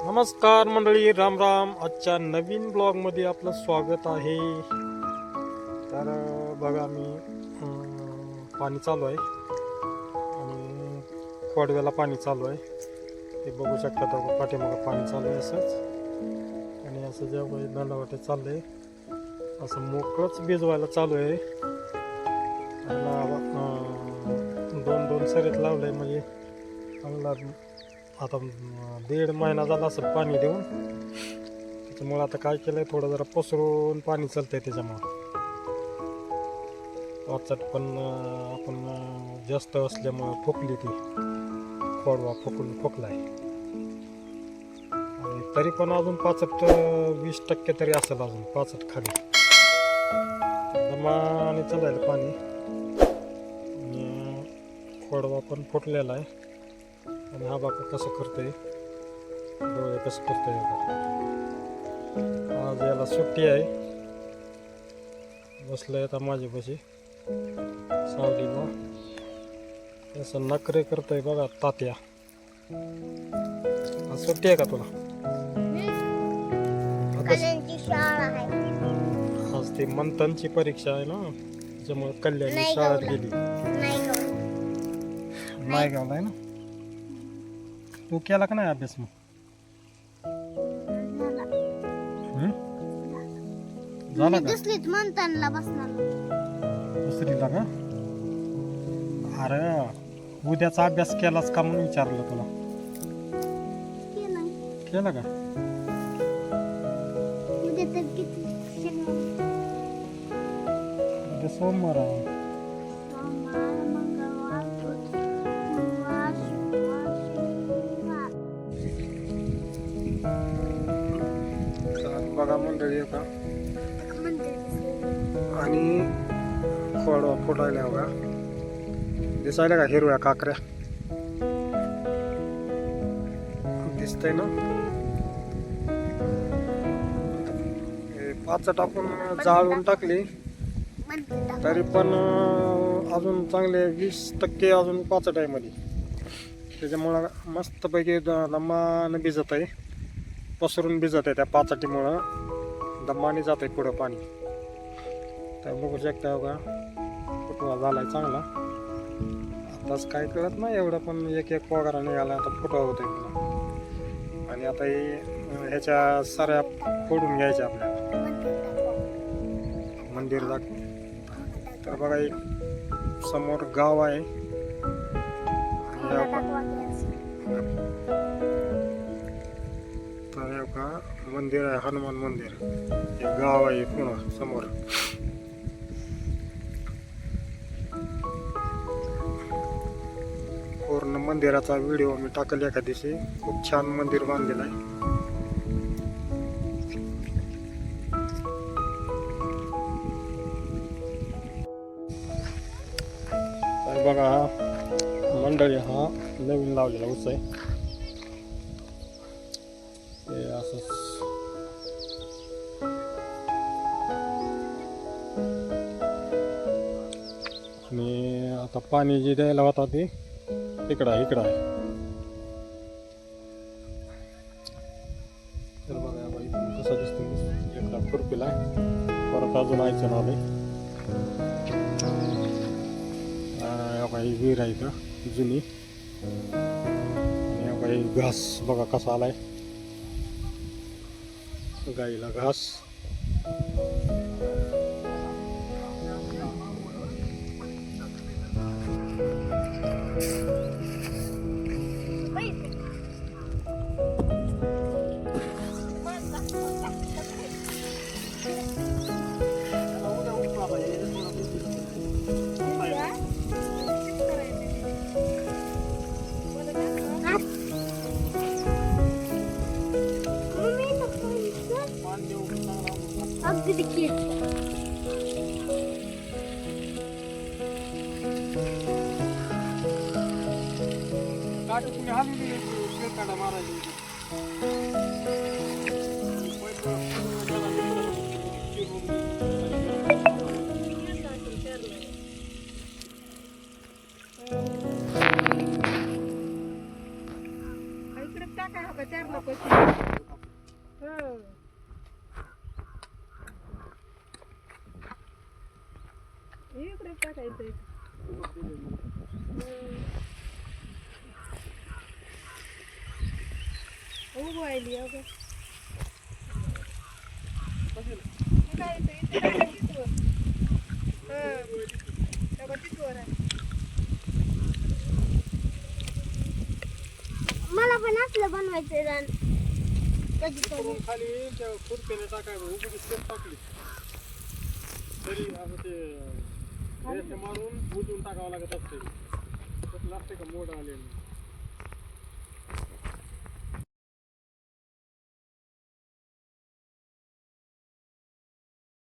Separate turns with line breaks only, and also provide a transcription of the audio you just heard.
नमस्कार मंडळी, राम राम. आजच्या नवीन ब्लॉगमध्ये आपलं स्वागत आहे. तर बघा, मी पाणी चालू आहे आणि खोडव्याला पाणी चालू आहे. ते बघू शकता, तर पाठीमागं पाणी चालू आहे असंच. आणि असं जेव्हा दंडावाटे चाललं आहे, असं मोकळंच भिजवायला चालू आहे. दोन दोन सरीत लावलं आहे, म्हणजे चांगला. आता 1.5 महिना झाला असं पाणी देऊन. त्याच्यामुळं आता काय केलंय, थोडं जरा पसरून पाणी चालतंय. त्याच्यामुळं वाचट पण आपण जास्त असल्यामुळं फुकली ती खोडवा फुकलाय. आणि तरी पण अजून 20% तरी असेल, अजून 65 खाली दमाने चालायला पाणी. आणि खोडवा पण फुटलेला आहे. आणि हा बापा कसं करतोय, डोळे कसं करतोय. आज याला सुट्टी आहे, बसलंय आता माझ्यापाशी सावलीला. असं नखरे करतोय बघा तात्या. आज सुट्टी आहे का तुला? आज ती मंथनची परीक्षा आहे ना, त्याच्यामुळे कल्याणी शाळेत गेली. नाही गावला आहे ना. तू केला का नाही अभ्यास मग? झाला का? दुसरीला का? अरे उद्याचा अभ्यास केलाच का म्हणून विचारलं तुला. केला का? उद्या सोमवार आहे. बघा मंडळी का, आणि खोडवा फुटायला बघा. दिसायला का हिरव्या काकऱ्या दिसतंय ना. पाचट आपण जाळून टाकली तरी पण अजून चांगले 20% अजून पाचट आहे मध्ये. त्याच्यामुळं मस्तपैकी दमानं भिजत आहे, पसरून भिजत आहे. त्या पाचटीमुळं दमाने जात आहे पुढं पाणी. तर बघू शकता बघा, फुटवा झालाय चांगला. आताच काय कळत नाही एवढं, पण एक वगैरे निघाला. आता फुटवा होतोय पुन्हा. आणि आता ह्याच्या साऱ्या फोडून घ्यायच्या आपल्याला, मंदिर दाखव. तर बघा, एक समोर गाव आहे. तर का मंदिर आहे, हनुमान मंदिर. एक गाव आहे पुन्हा समोर. पूर्ण मंदिराचा व्हिडिओ मी टाकला एका दिवशी. खूप छान मंदिर बांधलेलं आहे. तर बघा, मंडळी हा नवीन लावलेला ऊस आहे. ते असंच आणि आता पाणी जे द्यायला होता ते इकडं आहे. तर बघा बाई, कसं दिसतं. एकदा खुरपीला परत अजून आयचं नाव आहे. बाई विहीर आहे का जुनी. आणि बाई घास बघा कसा आलाय, गाईला घास.
इकडे टाकाय हो का 4 लोकांची हो इकडे टाकायचं उगवायली अगं काय इथे टाकायचं
मला पण असलं बनवायचं रान
करून खाली त्या खुरप्याने टाकायचं उघडी स्टेप टाकली तरी असं ते रेषा मारून बुजवून टाकावं लागत असते लागते का मोड आलेलं